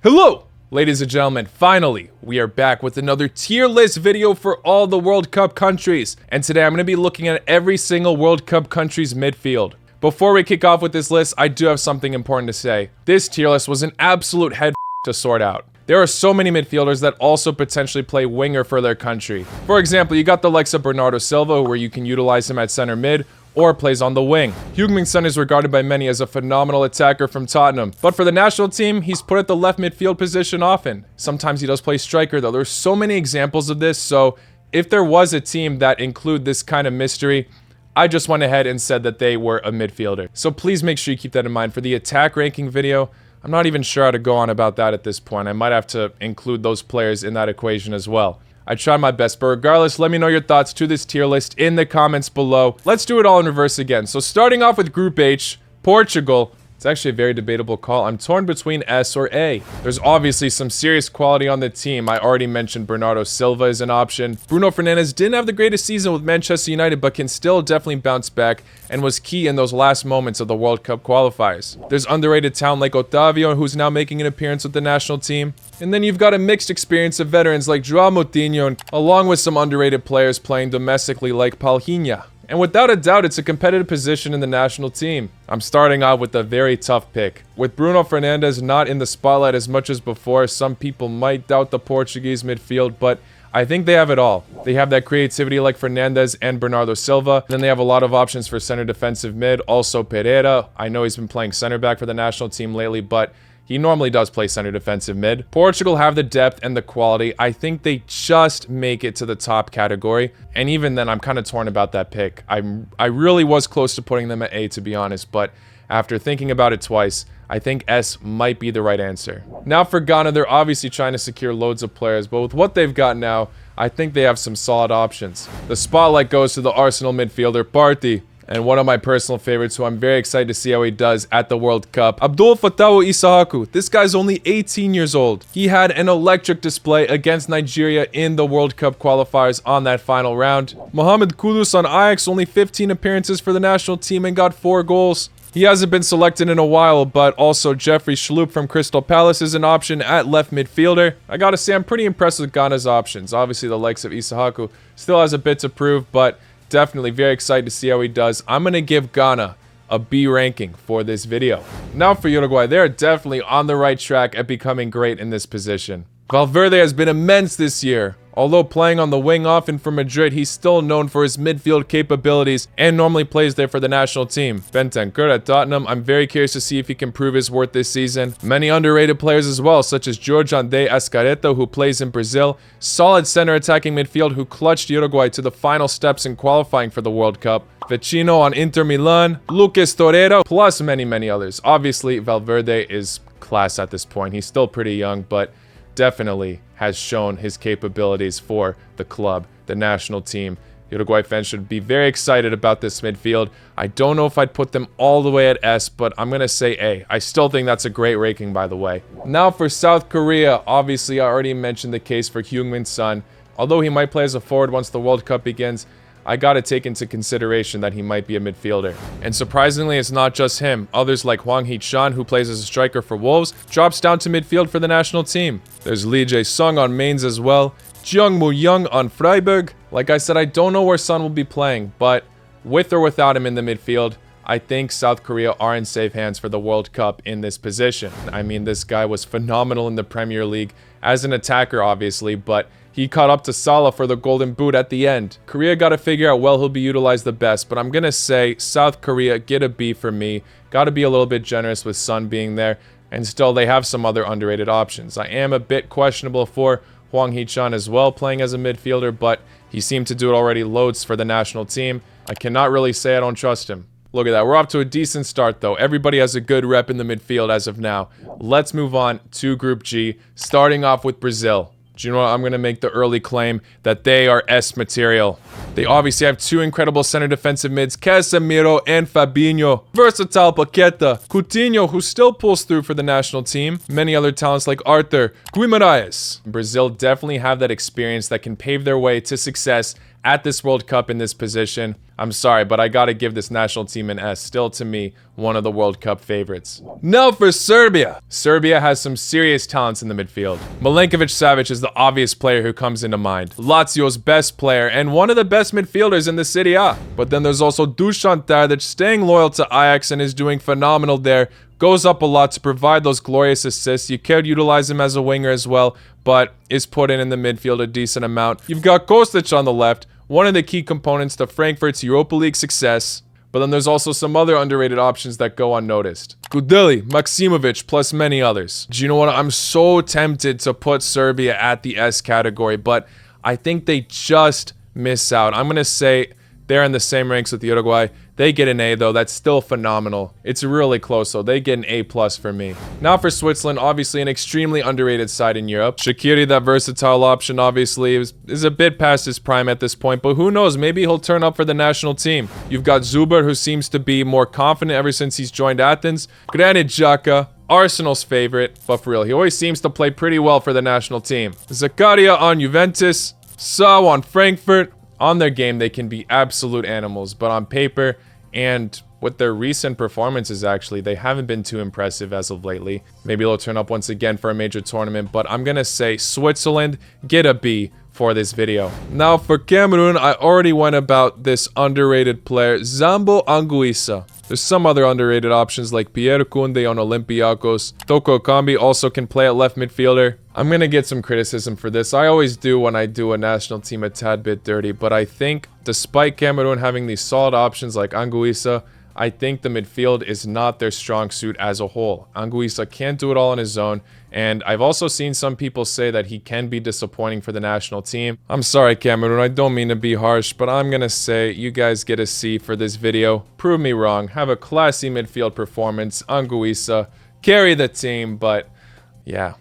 Hello, ladies and gentlemen, finally, we are back with another tier list video for all the World Cup countries. And today I'm going to be looking at every single World Cup country's midfield. Before we kick off with this list, I do have something important to say. This tier list was an absolute head to sort out. There are so many midfielders that also potentially play winger for their country. For example, you got the likes of Bernardo Silva, where you can utilize him at center mid, or plays on the wing. Heung-min Son is regarded by many as a phenomenal attacker from Tottenham, but for the national team, he's put at the left midfield position often. Sometimes he does play striker though. There's so many examples of this, so if there was a team that include this kind of mystery, I just went ahead and said that they were a midfielder. So please make sure you keep that in mind for the attack ranking video. I'm not even sure how to go on about that at this point. I might have to include those players in that equation as well. I tried my best, but regardless, let me know your thoughts to this tier list in the comments below. Let's do it all in reverse again. So starting off with Group H, Portugal. It's actually a very debatable call. I'm torn between S or A. There's obviously some serious quality on the team. I already mentioned Bernardo Silva is an option. Bruno Fernandez didn't have the greatest season with Manchester United, but can still definitely bounce back and was key in those last moments of the World Cup qualifiers. There's underrated talent like Otavio, who's now making an appearance with the national team. And then you've got a mixed experience of veterans like Joao Moutinho, along with some underrated players playing domestically like Palhinha. And without a doubt, it's a competitive position in the national team. I'm starting out with a very tough pick. With Bruno Fernandez not in the spotlight as much as before, some people might doubt the Portuguese midfield, but I think they have it all. They have that creativity like Fernandez and Bernardo Silva. Then they have a lot of options for center defensive mid. Also Herrera. I know he's been playing center back for the national team lately, but he normally does play center defensive mid. Portugal have the depth and the quality. I think they just make it to the top category. And even then, I'm kind of torn about that pick. I really was close to putting them at A, to be honest. But after thinking about it twice, I think S might be the right answer. Now for Ghana, they're obviously trying to secure loads of players. But with what they've got now, I think they have some solid options. The spotlight goes to the Arsenal midfielder, Partey. And one of my personal favorites, who I'm very excited to see how he does at the World Cup, Abdul Fattah Issahaku. This guy's only 18 years old. He had an electric display against Nigeria in the World Cup qualifiers on that final round. Mohamed Kudus on Ajax, only 15 appearances for the national team and got 4 goals. He hasn't been selected in a while, but also Jeffrey Schlupp from Crystal Palace is an option at left midfielder. I gotta say, I'm pretty impressed with Ghana's options. Obviously, the likes of Issahaku still has a bit to prove, but definitely very excited to see how he does. I'm going to give Ghana a B ranking for this video. Now for Uruguay, they're definitely on the right track at becoming great in this position. Valverde has been immense this year. Although playing on the wing often for Madrid, he's still known for his midfield capabilities and normally plays there for the national team. Bentancur at Tottenham, I'm very curious to see if he can prove his worth this season. Many underrated players as well, such as Jorge André Ascareto, who plays in Brazil. Solid center attacking midfield who clutched Uruguay to the final steps in qualifying for the World Cup. Vecino on Inter Milan, Lucas Torreira, plus many others. Obviously, Valverde is class at this point. He's still pretty young, but definitely has shown his capabilities for the club, the national team. Uruguay fans should be very excited about this midfield. I don't know if I'd put them all the way at S, but I'm going to say A. I still think that's a great ranking, by the way. Now for South Korea, obviously I already mentioned the case for Heung-min Son. Although he might play as a forward once the World Cup begins, I gotta take into consideration that he might be a midfielder. And surprisingly, it's not just him. Others like Hwang Hee-chan, who plays as a striker for Wolves, drops down to midfield for the national team. There's Lee Jae-sung on Mainz as well. Jeong Moo-young on Freiburg. Like I said, I don't know where Son will be playing, but with or without him in the midfield, I think South Korea are in safe hands for the World Cup in this position. I mean, this guy was phenomenal in the Premier League as an attacker, obviously, but he caught up to Salah for the Golden Boot at the end. Korea got to figure out well he'll be utilized the best, but I'm going to say South Korea, get a B for me. Got to be a little bit generous with Son being there, and still they have some other underrated options. I am a bit questionable for Hwang Hee-chan as well, playing as a midfielder, but he seemed to do it already loads for the national team. I cannot really say I don't trust him. Look at that. We're off to a decent start, though. Everybody has a good rep in the midfield as of now. Let's move on to Group G, starting off with Brazil. Do you know what? I'm going to make the early claim that they are S material. They obviously have 2 incredible center defensive mids, Casemiro and Fabinho. Versatile Paqueta, Coutinho, who still pulls through for the national team. Many other talents like Arthur, Guimarães. Brazil definitely have that experience that can pave their way to success at this World Cup in this position. I'm sorry, but I gotta give this national team an S. Still, to me, one of the World Cup favorites. Now for Serbia. Serbia has some serious talents in the midfield. Milinkovic-Savic is the obvious player who comes into mind. Lazio's best player and one of the best midfielders in the Serie A. But then there's also Dusan Tadic staying loyal to Ajax and is doing phenomenal there. Goes up a lot to provide those glorious assists. You could utilize him as a winger as well, but is put in the midfield a decent amount. You've got Kostic on the left, one of the key components to Frankfurt's Europa League success. But then there's also some other underrated options that go unnoticed. Gudeli, Maksimovic, plus many others. Do you know what? I'm so tempted to put Serbia at the S category, but I think they just miss out. I'm going to say they're in the same ranks with Uruguay. They get an A, though. That's still phenomenal. It's really close, so they get an A+ for me. Now for Switzerland, obviously an extremely underrated side in Europe. Shaqiri, that versatile option, obviously, is a bit past his prime at this point, but who knows? Maybe he'll turn up for the national team. You've got Zuber, who seems to be more confident ever since he's joined Athens. Granit Xhaka, Arsenal's favorite, but for real, he always seems to play pretty well for the national team. Zakaria on Juventus, Saw on Frankfurt. On their game, they can be absolute animals, but on paper and with their recent performances, actually, they haven't been too impressive as of lately. Maybe they'll turn up once again for a major tournament, but I'm gonna say Switzerland, get a B for this video. Now for Cameroon, I already went about this underrated player, Zambo Anguissa. There's some other underrated options like Pierre Koundé on Olympiacos. Toko Ekambi also can play at left midfielder. I'm going to get some criticism for this. I always do when I do a national team a tad bit dirty, but I think despite Cameroon having these solid options like Anguissa, I think the midfield is not their strong suit as a whole. Anguissa can't do it all on his own, and I've also seen some people say that he can be disappointing for the national team. I'm sorry, Cameroon, I don't mean to be harsh, but I'm gonna say you guys get a C for this video. Prove me wrong. Have a classy midfield performance. Anguissa, carry the team, but yeah.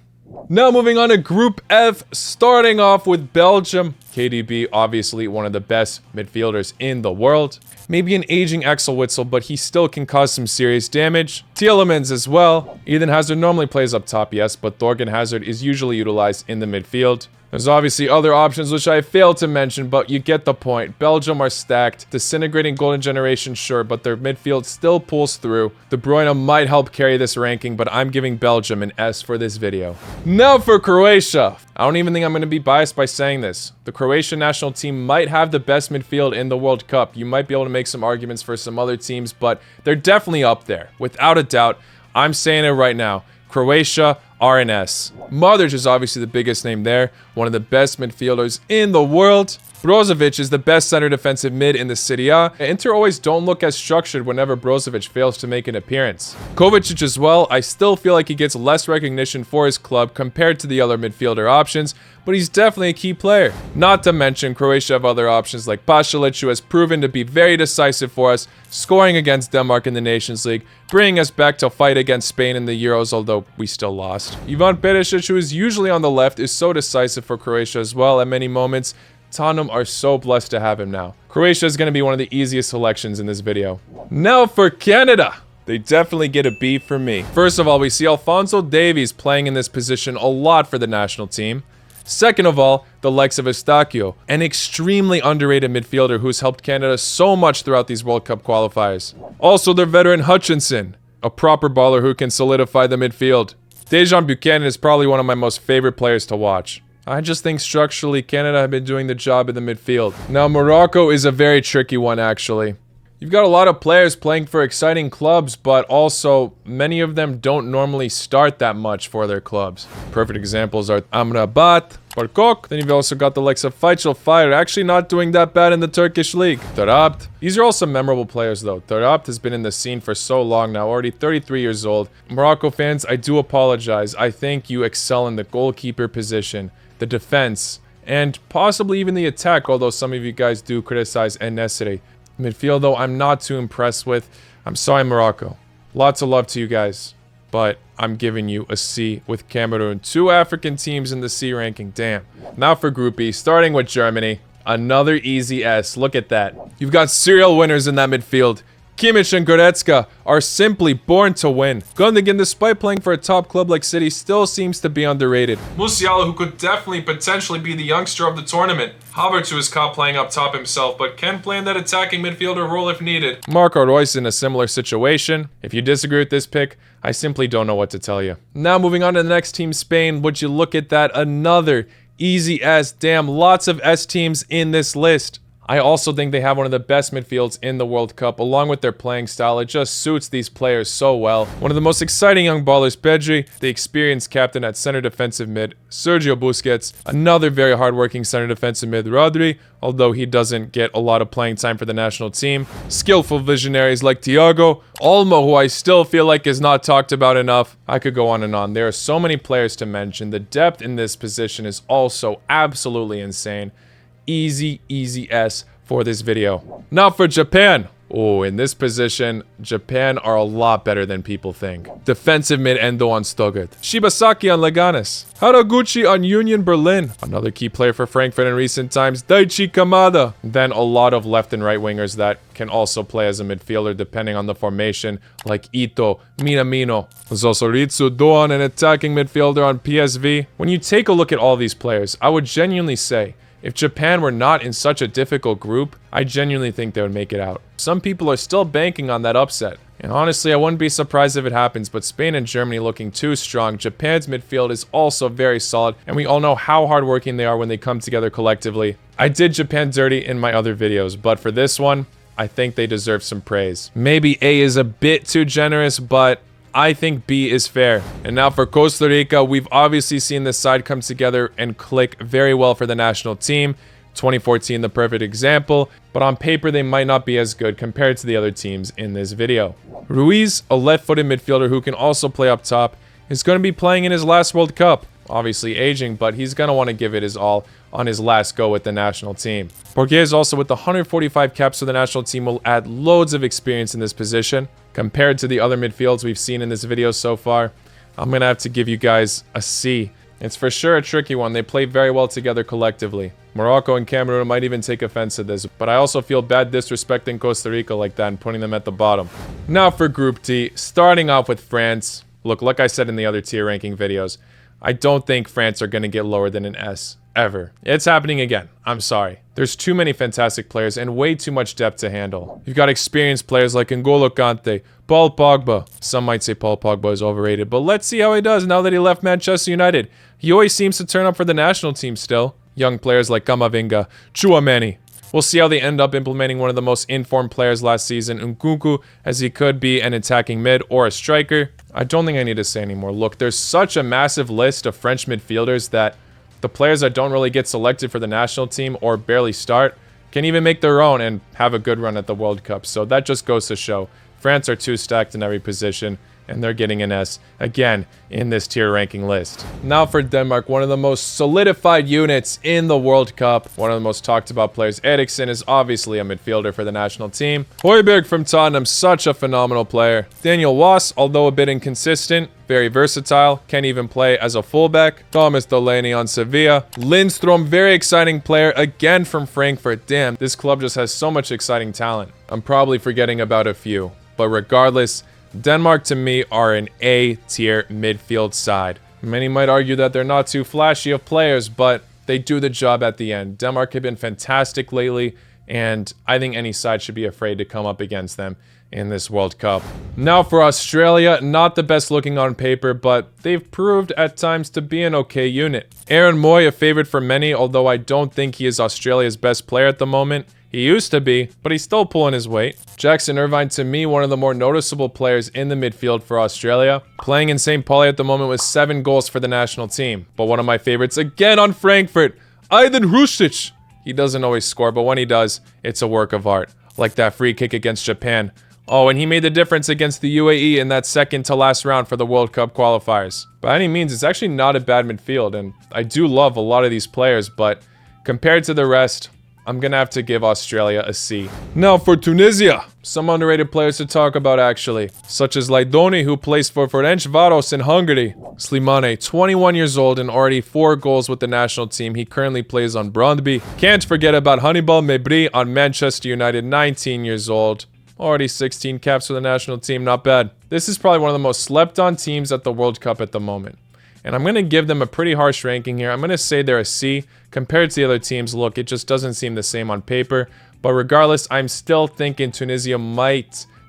Now moving on to Group F, starting off with Belgium. KDB, obviously one of the best midfielders in the world. Maybe an aging Axel Witsel, but he still can cause some serious damage. Tielemans as well. Eden Hazard normally plays up top, yes, but Thorgan Hazard is usually utilized in the midfield. There's obviously other options which I failed to mention, but you get the point. Belgium are stacked. Disintegrating golden generation, sure, but their midfield still pulls through. De Bruyne might help carry this ranking, but I'm giving Belgium an S for this video. Now for Croatia. I don't even think I'm going to be biased by saying this. The Croatian national team might have the best midfield in the World Cup. You might be able to make some arguments for some other teams, but they're definitely up there. Without a doubt, I'm saying it right now. Croatia are an S. Modric is obviously the biggest name there, one of the best midfielders in the world. Brozovic is the best center defensive mid in the Serie A. Inter always don't look as structured whenever Brozovic fails to make an appearance. Kovacic as well, I still feel like he gets less recognition for his club compared to the other midfielder options, but he's definitely a key player. Not to mention, Croatia have other options like Pasalic, who has proven to be very decisive for us, scoring against Denmark in the Nations League, bringing us back to fight against Spain in the Euros, although we still lost. Ivan Perisic, who is usually on the left, is so decisive for Croatia as well at many moments. Tottenham are so blessed to have him now. Croatia is going to be one of the easiest selections in this video. Now for Canada. They definitely get a B for me. First of all, we see Alphonso Davies playing in this position a lot for the national team. Second of all, the likes of Eustáquio, an extremely underrated midfielder who's helped Canada so much throughout these World Cup qualifiers. Also, their veteran Hutchinson, a proper baller who can solidify the midfield. Dejan Buchanan is probably one of my most favorite players to watch. I just think structurally Canada have been doing the job in the midfield. Now Morocco is a very tricky one actually. You've got a lot of players playing for exciting clubs, but also many of them don't normally start that much for their clubs. Perfect examples are Amrabat, Barkok. Then you've also got the likes of Faisal Fire, actually not doing that bad in the Turkish league. Tarabt. These are all some memorable players though. Tarabt has been in the scene for so long now, already 33 years old. Morocco fans, I do apologize. I think you excel in the goalkeeper position, the defense, and possibly even the attack, although some of you guys do criticize En-Nesyri. Midfield, though, I'm not too impressed with. I'm sorry, Morocco. Lots of love to you guys, but I'm giving you a C with Cameroon. 2 African teams in the C ranking, damn. Now for Group B, starting with Germany. Another easy S, look at that. You've got serial winners in that midfield. Kimmich and Goretzka are simply born to win. Gundogan, despite playing for a top club like City, still seems to be underrated. Musiala, who could definitely potentially be the youngster of the tournament. Havertz, who is caught playing up top himself, but can play in that attacking midfielder role if needed. Marco Reus in a similar situation. If you disagree with this pick, I simply don't know what to tell you. Now moving on to the next team, Spain. Would you look at that? Another easy S. Damn, lots of S teams in this list. I also think they have one of the best midfields in the World Cup, along with their playing style. It just suits these players so well. One of the most exciting young ballers, Pedri, the experienced captain at center defensive mid, Sergio Busquets, another very hardworking center defensive mid, Rodri, although he doesn't get a lot of playing time for the national team. Skillful visionaries like Thiago, Olmo, who I still feel like is not talked about enough. I could go on and on. There are so many players to mention. The depth in this position is also absolutely insane. Easy S for this video. Now for Japan. Oh, in this position, Japan are a lot better than people think. Defensive mid Endo on Stuttgart. Shibasaki on Leganes. Haraguchi on Union Berlin. Another key player for Frankfurt in recent times, Daichi Kamada. Then a lot of left and right wingers that can also play as a midfielder depending on the formation, like Ito, Minamino. There's also Ritsu Doan, an attacking midfielder on PSV. When you take a look at all these players, I would genuinely say, if Japan were not in such a difficult group, I genuinely think they would make it out. Some people are still banking on that upset. And honestly, I wouldn't be surprised if it happens, but Spain and Germany looking too strong. Japan's midfield is also very solid, and we all know how hardworking they are when they come together collectively. I did Japan dirty in my other videos, but for this one, I think they deserve some praise. Maybe A is a bit too generous, but I think B is fair. And now for Costa Rica, we've obviously seen this side come together and click very well for the national team. 2014, the perfect example, but on paper, they might not be as good compared to the other teams in this video. Ruiz, a left-footed midfielder who can also play up top, is going to be playing in his last World Cup. Obviously aging, but he's going to want to give it his all on his last go with the national team. Borges, also with the 145 caps for the national team, will add loads of experience in this position. Compared to the other midfields we've seen in this video so far, I'm going to have to give you guys a C. It's for sure a tricky one. They play very well together collectively. Morocco and Cameroon might even take offense to this, but I also feel bad disrespecting Costa Rica like that and putting them at the bottom. Now for Group D, starting off with France. Look, like I said in the other tier ranking videos, I don't think France are going to get lower than an S, ever. It's happening again. I'm sorry. There's too many fantastic players and way too much depth to handle. You've got experienced players like N'Golo Kante, Paul Pogba. Some might say Paul Pogba is overrated, but let's see how he does now that he left Manchester United. He always seems to turn up for the national team still. Young players like Kamavinga, Chouameni. We'll see how they end up implementing one of the most informed players last season, Nkunku, as he could be an attacking mid or a striker. I don't think I need to say anymore. Look, there's such a massive list of French midfielders that the players that don't really get selected for the national team or barely start can even make their own and have a good run at the World Cup. So that just goes to show France are too stacked in every position, and they're getting an S, again, in this tier ranking list. Now for Denmark, one of the most solidified units in the World Cup. One of the most talked about players. Eriksen is obviously a midfielder for the national team. Højbjerg from Tottenham, such a phenomenal player. Daniel Wass, although a bit inconsistent, very versatile, can even play as a fullback. Thomas Delaney on Sevilla. Lindstrom, very exciting player, again from Frankfurt. Damn, this club just has so much exciting talent. I'm probably forgetting about a few, but regardless, Denmark to me are an A-tier midfield side. Many might argue that they're not too flashy of players, but they do the job at the end. Denmark have been fantastic lately, and I think any side should be afraid to come up against them in this World Cup. Now for Australia, not the best looking on paper, but they've proved at times to be an okay unit. Aaron Moy, a favorite for many, although I don't think he is Australia's best player at the moment. He used to be, but he's still pulling his weight. Jackson Irvine, to me, one of the more noticeable players in the midfield for Australia. Playing in St. Pauli at the moment with 7 goals for the national team. But one of my favorites, again on Frankfurt, Aydin Hrustić. He doesn't always score, but when he does, it's a work of art. Like that free kick against Japan. Oh, and he made the difference against the UAE in that second to last round for the World Cup qualifiers. By any means, it's actually not a bad midfield, and I do love a lot of these players, but compared to the rest, I'm gonna have to give Australia a C. Now for Tunisia, some underrated players to talk about actually, such as Laidoni, who plays for Ferencvaros in Hungary. Slimane, 21 years old and already 4 goals with the national team. He currently plays on Brøndby. Can't forget about Hannibal Mejbri on Manchester United, 19 years old. Already 16 caps for the national team, not bad. This is probably one of the most slept on teams at the World Cup at the moment. And I'm going to give them a pretty harsh ranking here. I'm going to say they're a C. Compared to the other teams, look, it just doesn't seem the same on paper. But regardless, I'm still thinking Tunisia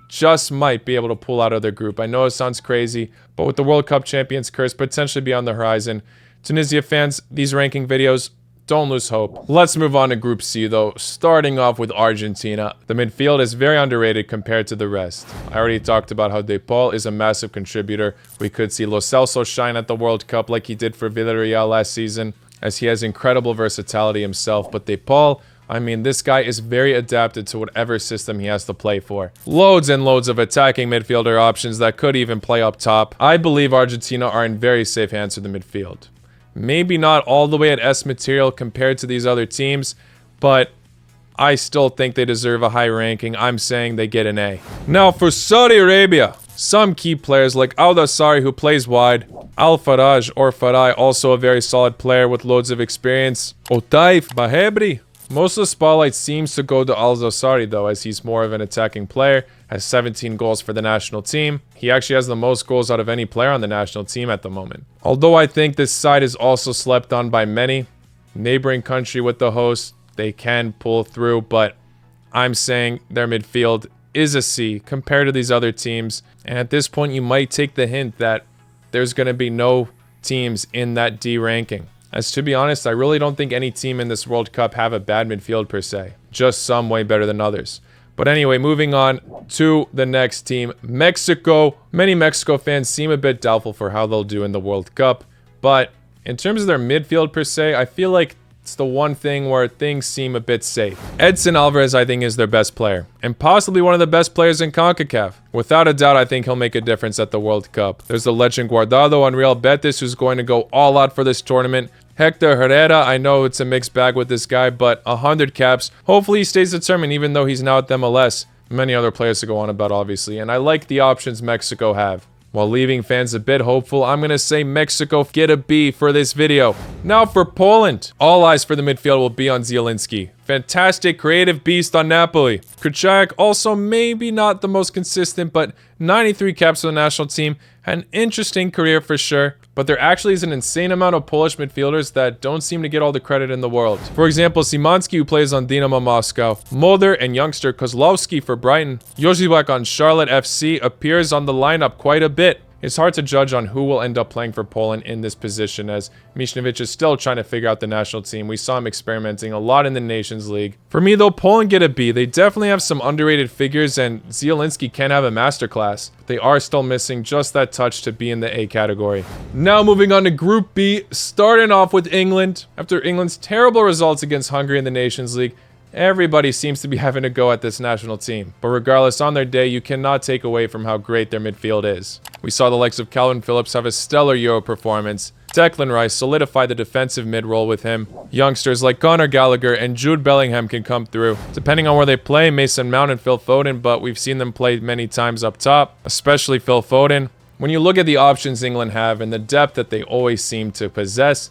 just might be able to pull out of their group. I know it sounds crazy, but with the World Cup champions curse potentially be on the horizon, Tunisia fans, these ranking videos, don't lose hope. Let's move on to Group C though, starting off with Argentina. The midfield is very underrated compared to the rest. I already talked about how De Paul is a massive contributor. We could see Lo Celso shine at the World Cup like he did for Villarreal last season, as he has incredible versatility himself. But De Paul, I mean, this guy is very adapted to whatever system he has to play for. Loads and loads of attacking midfielder options that could even play up top. I believe Argentina are in very safe hands with the midfield. Maybe not all the way at S material compared to these other teams, but I still think they deserve a high ranking. I'm saying they get an A. Now for Saudi Arabia, some key players like Al-Dassari, who plays wide, Al-Faraj or Farai, also a very solid player with loads of experience, Otaif Bahebri. Most of the spotlight seems to go to Al-Dassari though, as he's more of an attacking player, has 17 goals for the national team. He actually has the most goals out of any player on the national team at the moment. Although I think this side is also slept on by many. Neighboring country with the host, they can pull through, but I'm saying their midfield is a C compared to these other teams. And at this point, you might take the hint that there's going to be no teams in that D ranking. As to be honest, I really don't think any team in this World Cup have a bad midfield per se. Just some way better than others. But anyway, moving on to the next team, Mexico. Many Mexico fans seem a bit doubtful for how they'll do in the World Cup. But in terms of their midfield per se, I feel like it's the one thing where things seem a bit safe. Edson Alvarez, I think, is their best player, and possibly one of the best players in CONCACAF. Without a doubt, I think he'll make a difference at the World Cup. There's the legend Guardado on Real Betis, who's going to go all out for this tournament. Hector Herrera, I know it's a mixed bag with this guy, but 100 caps. Hopefully he stays determined, even though he's now at the MLS. Many other players to go on about, obviously, and I like the options Mexico have. While leaving fans a bit hopeful, I'm going to say Mexico get a B for this video. Now for Poland. All eyes for the midfield will be on Zielinski. Fantastic creative beast on Napoli. Kuchak, also maybe not the most consistent, but 93 caps for the national team. An interesting career for sure, but there actually is an insane amount of Polish midfielders that don't seem to get all the credit in the world. For example, Szymanski, who plays on Dynamo Moscow, Mulder and youngster Kozlowski for Brighton, Jozwiak on Charlotte FC appears on the lineup quite a bit. It's hard to judge on who will end up playing for Poland in this position, as Michniewicz is still trying to figure out the national team. We saw him experimenting a lot in the Nations League. For me though, Poland get a B. They definitely have some underrated figures, and Zielinski can have a masterclass. They are still missing just that touch to be in the A category. Now moving on to Group B, starting off with England. After England's terrible results against Hungary in the Nations League, everybody seems to be having a go at this national team. But regardless, on their day, you cannot take away from how great their midfield is. We saw the likes of Calvin Phillips have a stellar Euro performance. Declan Rice solidified the defensive mid-role with him. Youngsters like Conor Gallagher and Jude Bellingham can come through. Depending on where they play, Mason Mount and Phil Foden, but we've seen them play many times up top, especially Phil Foden. When you look at the options England have and the depth that they always seem to possess,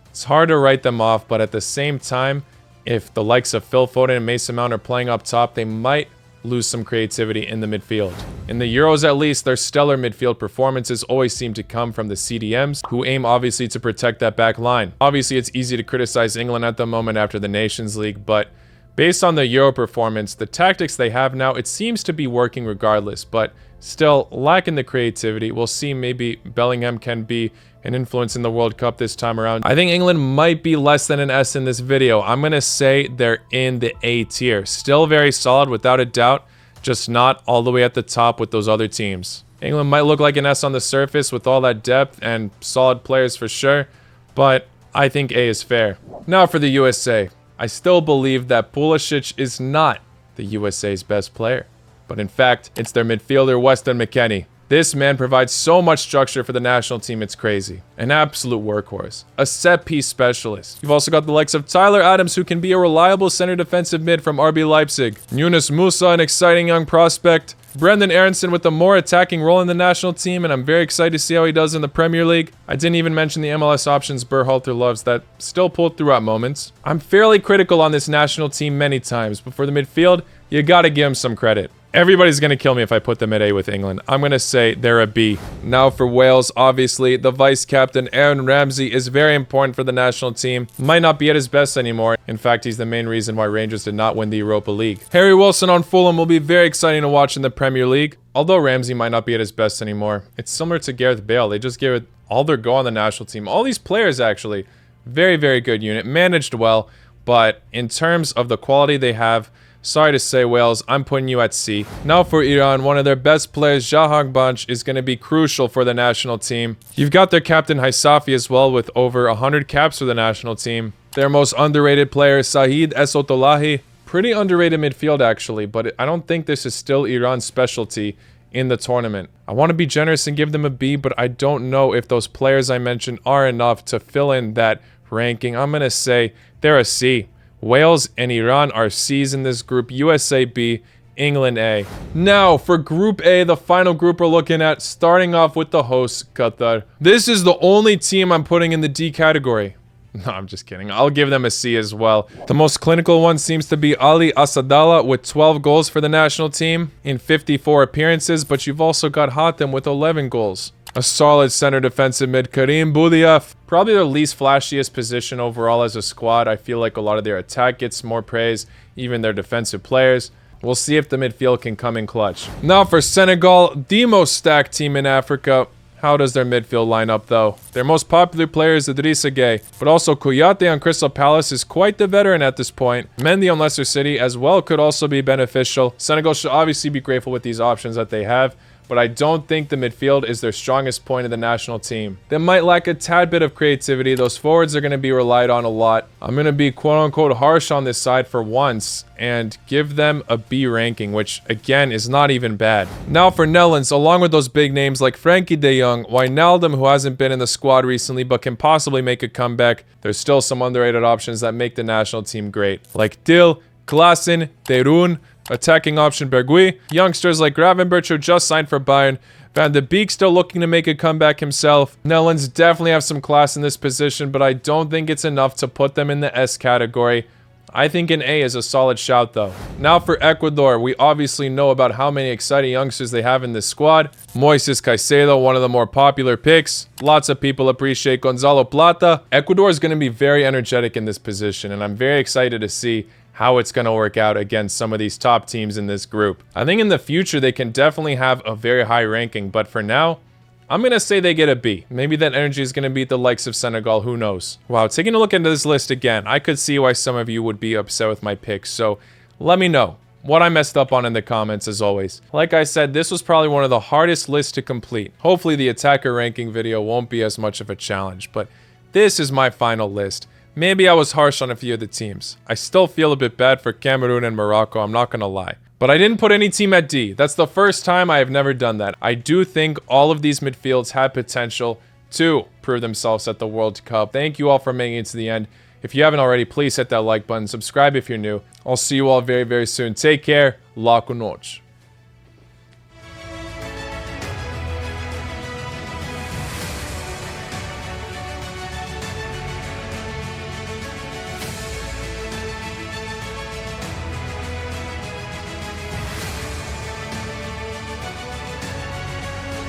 it's hard to write them off, but at the same time, if the likes of Phil Foden and Mason Mount are playing up top, they might lose some creativity in the midfield. In the Euros at least, their stellar midfield performances always seem to come from the CDMs, who aim obviously to protect that back line. Obviously, it's easy to criticize England at the moment after the Nations League, but based on the Euro performance, the tactics they have now, it seems to be working regardless, but still lacking the creativity. We'll see, maybe Bellingham can be an influence in the World Cup this time around. I think England might be less than an S in this video. I'm going to say they're in the A tier. Still very solid without a doubt, just not all the way at the top with those other teams. England might look like an S on the surface with all that depth and solid players for sure, but I think A is fair. Now for the USA. I still believe that Pulisic is not the USA's best player, but in fact, it's their midfielder Weston McKennie. This man provides so much structure for the national team, it's crazy. An absolute workhorse. A set-piece specialist. You've also got the likes of Tyler Adams, who can be a reliable center defensive mid from RB Leipzig. Yunus Musa, an exciting young prospect. Brendan Aronson with a more attacking role in the national team, and I'm very excited to see how he does in the Premier League. I didn't even mention the MLS options Berhalter loves that still pulled through at moments. I'm fairly critical on this national team many times, but for the midfield, you gotta give him some credit. Everybody's going to kill me if I put them at A with England. I'm going to say they're a B. Now for Wales, obviously, the vice-captain Aaron Ramsey is very important for the national team. Might not be at his best anymore. In fact, he's the main reason why Rangers did not win the Europa League. Harry Wilson on Fulham will be very exciting to watch in the Premier League. Although Ramsey might not be at his best anymore. It's similar to Gareth Bale. They just gave it all their go on the national team. All these players, actually. Very, very good unit. Managed well. But in terms of the quality they have, sorry to say, Wales, I'm putting you at C. Now for Iran, one of their best players, Jahanbakhsh, is going to be crucial for the national team. You've got their captain, Haisafi, as well, with over 100 caps for the national team. Their most underrated player, Saeed Esotolahi. Pretty underrated midfield, actually, but I don't think this is still Iran's specialty in the tournament. I want to be generous and give them a B, but I don't know if those players I mentioned are enough to fill in that ranking. I'm going to say they're a C. Wales and Iran are C's in this group. USA B, England A. Now, for Group A, the final group we're looking at, starting off with the hosts, Qatar. This is the only team I'm putting in the D category. No, I'm just kidding. I'll give them a C as well. The most clinical one seems to be Ali Asadallah with 12 goals for the national team in 54 appearances, but you've also got Hatem with 11 goals. A solid center defensive mid, Karim Boudiaf. Probably their least flashiest position overall as a squad. I feel like a lot of their attack gets more praise, even their defensive players. We'll see if the midfield can come in clutch. Now for Senegal, the most stacked team in Africa. How does their midfield line up, though? Their most popular player is Idrissa Gueye, but also Kouyaté on Crystal Palace is quite the veteran at this point. Mendy on Leicester City as well could also be beneficial. Senegal should obviously be grateful with these options that they have, but I don't think the midfield is their strongest point of the national team. They might lack a tad bit of creativity. Those forwards are going to be relied on a lot. I'm going to be quote-unquote harsh on this side for once and give them a B ranking, which again is not even bad. Now for Netherlands, along with those big names like Frankie de Jong, Wijnaldum, who hasn't been in the squad recently but can possibly make a comeback, there's still some underrated options that make the national team great, like Dil, Klaassen, De Roon, attacking option Bergui, youngsters like Gravenberch who just signed for Bayern, Van de Beek still looking to make a comeback himself. Netherlands definitely have some class in this position, but I don't think it's enough to put them in the S category. I think an A is a solid shout though. Now for Ecuador, we obviously know about how many exciting youngsters they have in this squad. Moises Caicedo, one of the more popular picks. Lots of people appreciate Gonzalo Plata. Ecuador is going to be very energetic in this position, and I'm very excited to see how it's going to work out against some of these top teams in this group. I think in the future they can definitely have a very high ranking, but for now, I'm going to say they get a B. Maybe that energy is going to beat the likes of Senegal, who knows. Wow, taking a look into this list again, I could see why some of you would be upset with my picks, so let me know what I messed up on in the comments as always. Like I said, this was probably one of the hardest lists to complete. Hopefully the attacker ranking video won't be as much of a challenge, but this is my final list. Maybe I was harsh on a few of the teams. I still feel a bit bad for Cameroon and Morocco, I'm not gonna lie. But I didn't put any team at D. That's the first time I have never done that. I do think all of these midfields have potential to prove themselves at the World Cup. Thank you all for making it to the end. If you haven't already, please hit that like button. Subscribe if you're new. I'll see you all very, very soon. Take care. La con noche.